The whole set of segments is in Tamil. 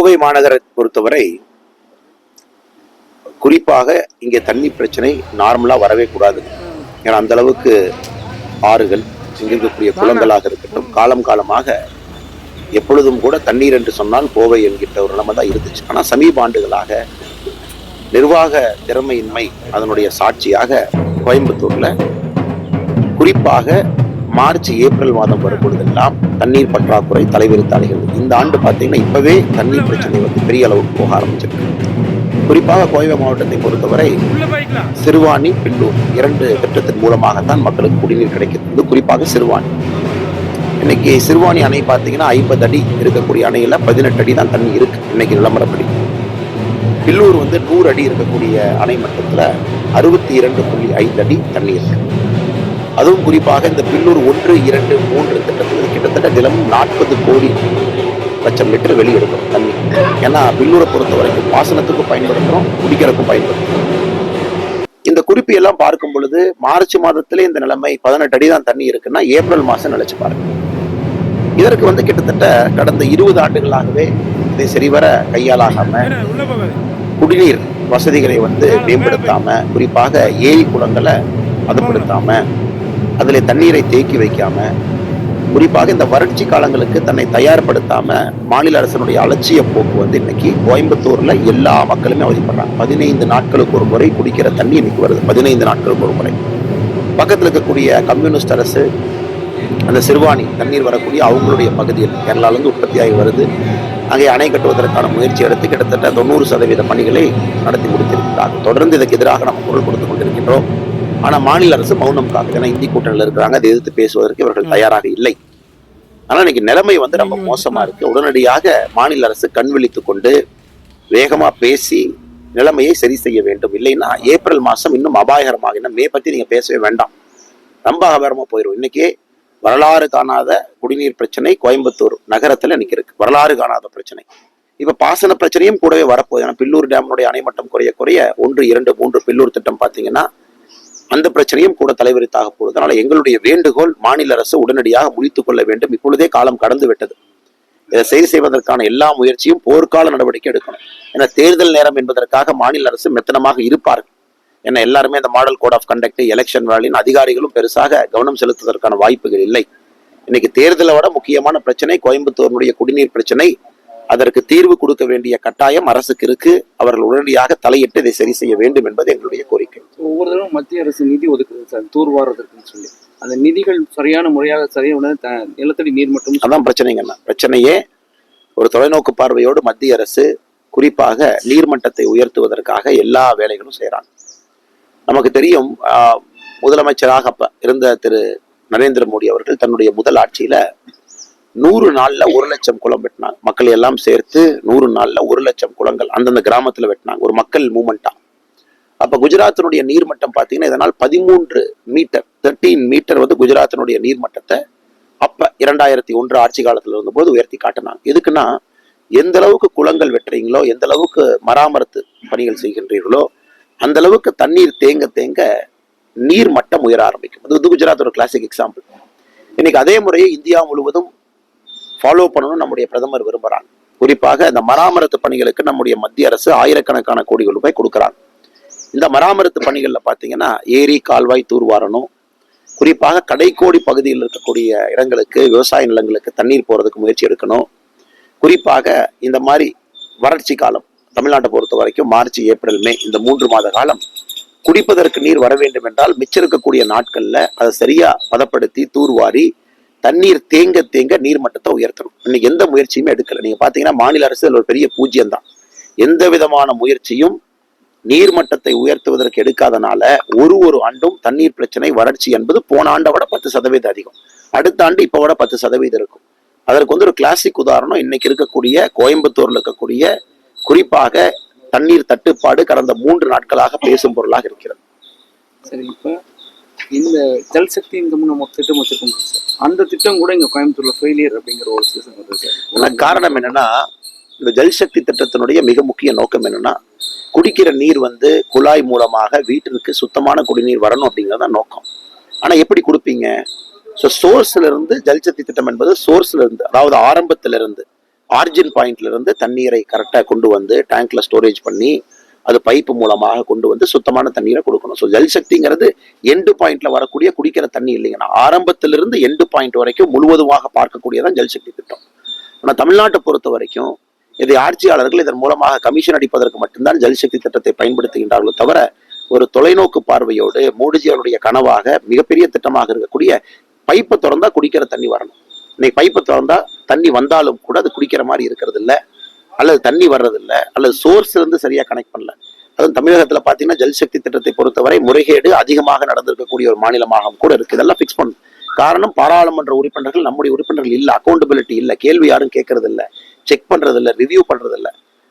கோவை மாநகரை பொறுத்தவரை குறிப்பாக இங்கே தண்ணி பிரச்சனை நார்மலா வரவே கூடாது. ஏன்னா அந்த அளவுக்கு ஆறுகள், இங்க இருக்கக்கூடிய குளங்களாக இருக்கட்டும், காலம் காலமாக எப்பொழுதும் கூட தண்ணீர் என்று சொன்னால் கோவை என்கின்ற ஒரு நிலைமை தான் இருந்துச்சு. ஆனா சமீப ஆண்டுகளாக நிர்வாக திறமையின்மை அதனுடைய சாட்சியாக கோயம்புத்தூர்ல குறிப்பாக மார்ச் ஏப்ரல் மாதம் வரும்பொழுதெல்லாம் தண்ணீர் பற்றாக்குறை தலைவிரித்து அடைகிறது. இந்த ஆண்டு பார்த்தீங்கன்னா இப்பவே தண்ணீர் பிரச்சனை வந்து பெரிய அளவுக்கு போக ஆரம்பிச்சிருக்கு. குறிப்பாக கோவை மாவட்டத்தை பொறுத்தவரை சிறுவாணி, பில்லூர் 2 திட்டத்தின் மூலமாகத்தான் மக்களுக்கு குடிநீர் கிடைக்கிறது. குறிப்பாக சிறுவாணி, இன்னைக்கு சிறுவாணி அணை பார்த்தீங்கன்னா 50 அடி இருக்கக்கூடிய அணையில 18 அடி தான் தண்ணி இருக்கு இன்னைக்கு நிலமரப்படி. பில்லூர் வந்து 100 அடி இருக்கக்கூடிய அணை மட்டத்துல 62.5 அடி தண்ணி இருக்கு. அதுவும் குறிப்பாக இந்த பில்லூர் 1, 2, 3 திட்டத்தில் கிட்டத்தட்ட தினமும் 40 கோடி லட்சம் லிட்டர் வெளியெடுக்கும் தண்ணி. ஏன்னா பில்லூரை பொறுத்த வரைக்கும் பாசனத்துக்கும் பயன்படுத்துறோம், குடிக்கிறதுக்கும் பயன்படுத்துறோம். இந்த குறிப்பு எல்லாம் பார்க்கும் பொழுது மார்ச் மாதத்திலே இந்த நிலைமை 18 அடி தான் தண்ணி இருக்குன்னா ஏப்ரல் மாசம் நினைச்சு பாருங்க. இதற்கு வந்து கிட்டத்தட்ட கடந்த 20 ஆண்டுகளாகவே இதை சரிவர கையாளாகாம, குடிநீர் வசதிகளை வந்து மேம்படுத்தாம, குறிப்பாக ஏரி குளங்களை பதப்படுத்தாம, அதில் தண்ணீரை தேக்கி வைக்காம, குறிப்பாக இந்த வறட்சி காலங்களுக்கு தன்னை தயார்படுத்தாம மாநில அரசனுடைய அலட்சிய போக்கு வந்து இன்னைக்கு கோயம்புத்தூர்ல எல்லா மக்களுமே அவதிப்படுறாங்க. 15 நாட்களுக்கு ஒரு முறை குடிக்கிற தண்ணி இன்னைக்கு வருது. 15 நாட்களுக்கு ஒரு முறை. பக்கத்தில் இருக்கக்கூடிய கம்யூனிஸ்ட் அரசு அந்த சிறுவாணி தண்ணீர் வரக்கூடிய அவங்களுடைய பகுதியில் கேரளாவிலிருந்து உற்பத்தியாகி வருது. அங்கே அணை கட்டுவதற்கான முயற்சி எடுத்து கிட்டத்தட்ட 90% பணிகளை நடத்தி முடித்திருக்கிறார்கள். தொடர்ந்து இதற்கு எதிராக நம்ம குரல் கொடுத்துக் கொண்டிருக்கின்றோம். ஆனா மாநில அரசு மௌனம் காக்குது. ஏன்னா இந்தி கூட்டணியில் இருக்கிறாங்க, அதை எதிர்த்து பேசுவதற்கு இவர்கள் தயாராக இல்லை. ஆனா இன்னைக்கு நிலைமை வந்து ரொம்ப மோசமா இருக்கு. உடனடியாக மாநில அரசு கண் விழித்துக் கொண்டு வேகமா பேசி நிலைமையை சரி செய்ய வேண்டும். இல்லைன்னா ஏப்ரல் மாசம் இன்னும் அபாயகரமாக, இன்னும் மே பத்தி நீங்க பேசவே வேண்டாம், ரொம்ப அபாயகரமா போயிடும். இன்னைக்கே வரலாறு காணாத குடிநீர் பிரச்சனை கோயம்புத்தூர் நகரத்துல இன்னைக்கு இருக்கு. வரலாறு காணாத பிரச்சனை. இப்ப பாசன பிரச்சனையும் கூடவே வரப்போகுது. ஏன்னா பில்லூர் டேமுடைய அணைமட்டம் குறைய 1, 2, 3 பில்லூர் திட்டம் பாத்தீங்கன்னா அந்த பிரச்சனையும் கூட தலைவிரித்தாக போகுது. அதனால எங்களுடைய வேண்டுகோள், மாநில அரசு உடனடியாக முடித்துக் கொள்ள வேண்டும். இப்பொழுதே காலம் கடந்து விட்டது. இதை சரி செய்வதற்கான எல்லா முயற்சியும் போர்க்கால நடவடிக்கை எடுக்கணும். ஏன்னா தேர்தல் நேரம் என்பதற்காக மாநில அரசு மெத்தனமாக இருப்பார்கள். ஏன்னா எல்லாருமே இந்த model code of conduct, election வேலையின் அதிகாரிகளும் பெருசாக கவனம் செலுத்துவதற்கான வாய்ப்புகள் இல்லை. இன்னைக்கு தேர்தலை விட முக்கியமான பிரச்சனை கோயம்புத்தூருடைய குடிநீர் பிரச்சனை. அதற்கு தீர்வு கொடுக்க வேண்டிய கட்டாயம் அரசுக்கு இருக்கு. அவர்கள் உடனடியாக தலையிட்டு இதை சரி செய்ய வேண்டும் என்பது எங்களுடைய கோரிக்கை. ஒவ்வொரு தடவை மத்திய அரசு நிதி ஒதுக்குது சார் தூர்வாரதற்குன்னு சொல்லி. அந்த நிதிகள் சரியான முறையாக சரியான நிலத்தடி நீர் மட்டும் அதான் பிரச்சனைங்கண்ணா. பிரச்சனையே ஒரு தொலைநோக்கு பார்வையோடு மத்திய அரசு குறிப்பாக நீர்மட்டத்தை உயர்த்துவதற்காக எல்லா வேலைகளும் செய்யறாங்க. நமக்கு தெரியும், முதலமைச்சராக அப்ப இருந்த திரு நரேந்திர மோடி அவர்கள் தன்னுடைய முதல் ஆட்சியில 100 நாள்ல 1 லட்சம் குளம் வெட்டினாங்க. மக்கள் எல்லாம் சேர்த்து 100 நாள்ல 1 லட்சம் குளங்கள் அந்தந்த கிராமத்துல வெட்டினாங்க. ஒரு மக்கள் மூமெண்டா. அப்ப குஜராத்தினுடைய நீர்மட்டம் பாத்தீங்கன்னா இதனால் 13 மீட்டர் வந்து குஜராத்தினுடைய நீர்மட்டத்தை அப்ப 2001 ஆட்சி காலத்துல இருந்தபோது உயர்த்தி காட்டினாங்க. எதுக்குன்னா எந்த அளவுக்கு குளங்கள் வெட்டுறீங்களோ, எந்த அளவுக்கு மராமத்து பணிகள் செய்கின்றீர்களோ, அந்த அளவுக்கு தண்ணீர் தேங்க தேங்க நீர் மட்டம் உயர ஆரம்பிக்கும். அது வந்து குஜராத் ஒரு கிளாசிக் எக்ஸாம்பிள். இன்னைக்கு அதே முறையை இந்தியா முழுவதும் ஃபாலோ பண்ணணும் நம்முடைய பிரதமர் விரும்புறாங்க. குறிப்பாக இந்த மராமத்து பணிகளுக்கு நம்முடைய மத்திய அரசு ஆயிரக்கணக்கான கோடிகள் ரூபாய் கொடுக்குறாங்க. இந்த மராமத்து பணிகள்ல பாத்தீங்கன்னா ஏரி, கால்வாய் தூர்வாரணும். குறிப்பாக கடைக்கோடி பகுதியில் இருக்கக்கூடிய இடங்களுக்கு, விவசாய நிலங்களுக்கு தண்ணீர் போறதுக்கு முயற்சி எடுக்கணும். குறிப்பாக இந்த மாதிரி வறட்சி காலம் தமிழ்நாட்டை பொறுத்த வரைக்கும் மார்ச், ஏப்ரல், மே இந்த 3 மாத காலம் குடிப்பதற்கு நீர் வர வேண்டும் என்றால் மிச்சம் இருக்கக்கூடிய நாட்கள்ல அதை சரியா பதப்படுத்தி தூர்வாரி தண்ணீர் தேங்க தேங்க நீர் மட்டத்தை உயர்த்தணும். இன்னைக்கு எந்த முயற்சியுமே எடுக்கல. நீங்க பாத்தீங்கன்னா மாநில அரசு ஒரு பெரிய பூஜ்யம் தான். எந்த விதமான முயற்சியும் நீர்மட்டத்தை உயர்த்துவதற்கு எடுக்காதனால ஒரு ஆண்டும் தண்ணீர் பிரச்சனை, வறட்சி என்பது போன ஆண்டை விட 10% அதிகம். அடுத்த ஆண்டு இப்ப விட 10% இருக்கும். அதற்கு வந்து ஒரு கிளாசிக் உதாரணம் இன்னைக்கு இருக்கக்கூடிய கோயம்புத்தூர்ல இருக்கக்கூடிய குறிப்பாக தண்ணீர் தட்டுப்பாடு கடந்த 3 நாட்களாக பேசும் பொருளாக இருக்கிறது. சரி, இப்ப இந்த ஜல்சக்தி நம்ம திட்டம் வச்சிருக்கோம் சார். அந்த திட்டம் கூட இங்க கோயம்புத்தூர்ல ஃபெயிலியர் அப்படிங்கிற ஒரு சீசன் வருது சார். காரணம் என்னன்னா, இந்த ஜல்சக்தி திட்டத்தினுடைய மிக முக்கிய நோக்கம் என்னன்னா, குடிக்கிற நீர் வந்து குழாய் மூலமாக வீட்டிற்கு சுத்தமான குடிநீர் வரணும் அப்படிங்கிறத நோக்கம். ஆனா எப்படி கொடுப்பீங்க? சோர்ஸ்ல இருந்து ஜல்சக்தி திட்டம் என்பது சோர்ஸ்ல இருந்து, அதாவது ஆரம்பத்திலிருந்து ஆர்ஜின் பாயிண்ட்ல இருந்து தண்ணீரை கரெக்டாக கொண்டு வந்து டேங்க்ல ஸ்டோரேஜ் பண்ணி அது பைப்பு மூலமாக கொண்டு வந்து சுத்தமான தண்ணீரை கொடுக்கணும். ஸோ ஜல் சக்திங்கிறது எண்டு பாயிண்ட்ல வரக்கூடிய குடிக்கிற தண்ணி இல்லைங்கன்னா, ஆரம்பத்திலிருந்து எண்டு பாயிண்ட் வரைக்கும் முழுவதுமாக பார்க்கக்கூடியதான் ஜல் சக்தி திட்டம். ஆனால் தமிழ்நாட்டை பொறுத்த வரைக்கும் இதை ஆட்சியாளர்கள் இதன் மூலமாக கமிஷன் அடிப்பதற்கு மட்டும்தான் ஜல் சக்தி திட்டத்தை பயன்படுத்துகின்றார்களோ தவிர ஒரு தொலைநோக்கு பார்வையோடு மோடிஜி அவருடைய கனவாக மிகப்பெரிய திட்டமாக இருக்கக்கூடிய பைப்பை திறந்தா குடிக்கிற தண்ணி வரணும். இன்னைக்கு பைப்பை திறந்தா தண்ணி வந்தாலும் கூட அது குடிக்கிற மாதிரி இருக்கிறது இல்லை, அல்லது தண்ணி வர்றதில்லை, அல்லது சோர்ஸ் இருந்து சரியா கனெக்ட் பண்ணல. அதுவும் தமிழகத்துல பாத்தீங்கன்னா ஜல்சக்தி திட்டத்தை பொறுத்தவரை முறைகேடு அதிகமாக நடந்திருக்கக்கூடிய ஒரு மாநிலமாக கூட இருக்கு. இதெல்லாம் பிக்ஸ் பண்ணும். காரணம், பாராளுமன்ற உறுப்பினர்கள் நம்முடைய உறுப்பினர்கள் இல்ல, அக்கௌண்டபிலிட்டி இல்ல, கேள்வி யாரும் கேட்கறது இல்ல, செக் பண்றது இல்ல, ரிவ்யூ பண்றது இல்ல.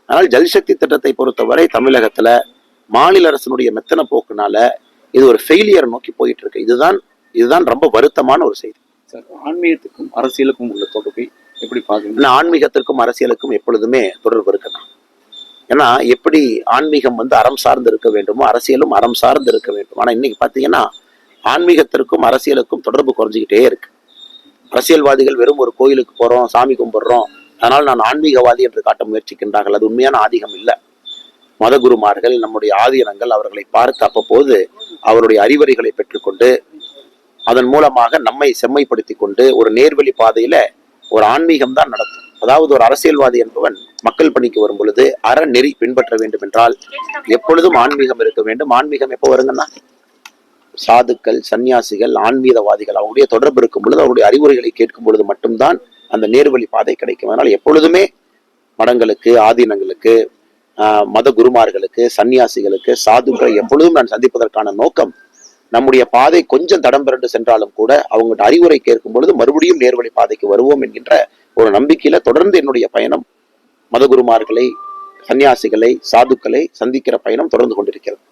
அதனால் ஜல்சக்தி திட்டத்தை பொறுத்தவரை தமிழகத்துல மாநில அரசினுடைய மெத்தன போக்குனால இது ஒரு ஃபெயிலியர் நோக்கி போயிட்டு இருக்கு. இதுதான் ரொம்ப வருத்தமான ஒரு செய்தி. சார், ஆன்மீகத்துக்கும் அரசியலுக்கும் உள்ள தொடர்பை எப்படி பாக்குறீங்க? ஆன்மீகத்திற்கும் அரசியலுக்கும் எப்பொழுதுமே தொடர்பு இருக்குதான். ஏன்னா எப்படி ஆன்மீகம் அறம் சார்ந்து இருக்க வேண்டுமோ அரசியலும் அறம் சார்ந்து இருக்க வேண்டும். ஆனா இன்னைக்கு பாத்தீங்கன்னா ஆன்மீகத்திற்கும் அரசியலுக்கும் தொடர்பு குறைஞ்சிக்கிட்டே இருக்கு. அரசியல்வாதிகள் வெறும் ஒரு கோயிலுக்கு போறோம், சாமி கும்பிடுறோம், அதனால் நான் ஆன்மீகவாதி என்று காட்ட முயற்சிக்கின்றார்கள். அது உண்மையான ஆதிகம் இல்லை. மதகுருமார்கள், நம்முடைய ஆதீனங்கள் அவர்களை பார்த்து அவ்வப்போது அவருடைய அறிவுரைகளை பெற்றுக்கொண்டு அதன் மூலமாக நம்மை செம்மைப்படுத்தி கொண்டு ஒரு நேர்வழி பாதையில ஒரு ஆன்மீகம் தான் நடத்தும். அதாவது ஒரு அரசியல்வாதி என்பவன் மக்கள் பணிக்கு வரும் பொழுது அறநெறி பின்பற்ற வேண்டும் என்றால் எப்பொழுதும் ஆன்மீகம் இருக்க வேண்டும். ஆன்மீகம் எப்போ வருங்கன்னா சாதுக்கள், சன்னியாசிகள், ஆன்மீகவாதிகள் அவருடைய தொடர்பு இருக்கும் பொழுது அவருடைய அறிவுரைகளை கேட்கும் பொழுது மட்டும்தான் அந்த நேர்வழி பாதை கிடைக்கும். அதனால எப்பொழுதுமே மடங்களுக்கு, ஆதீனங்களுக்கு, மத குருமார்களுக்கு, சன்னியாசிகளுக்கு, சாதுக்களை எப்பொழுதும் நான் சந்திப்பதற்கான நோக்கம் நம்முடைய பாதை கொஞ்சம் தடம் பிறண்டு சென்றாலும் கூட அவங்கள்ட்ட அறிவுரை கேட்கும் பொழுது மறுபடியும் நேர்வழி பாதைக்கு வருவோம் என்கின்ற ஒரு நம்பிக்கையில தொடர்ந்து என்னுடைய பயணம் மதகுருமார்களை, சன்னியாசிகளை, சாதுக்களை சந்திக்கிற பயணம் தொடர்ந்து கொண்டிருக்கிறது.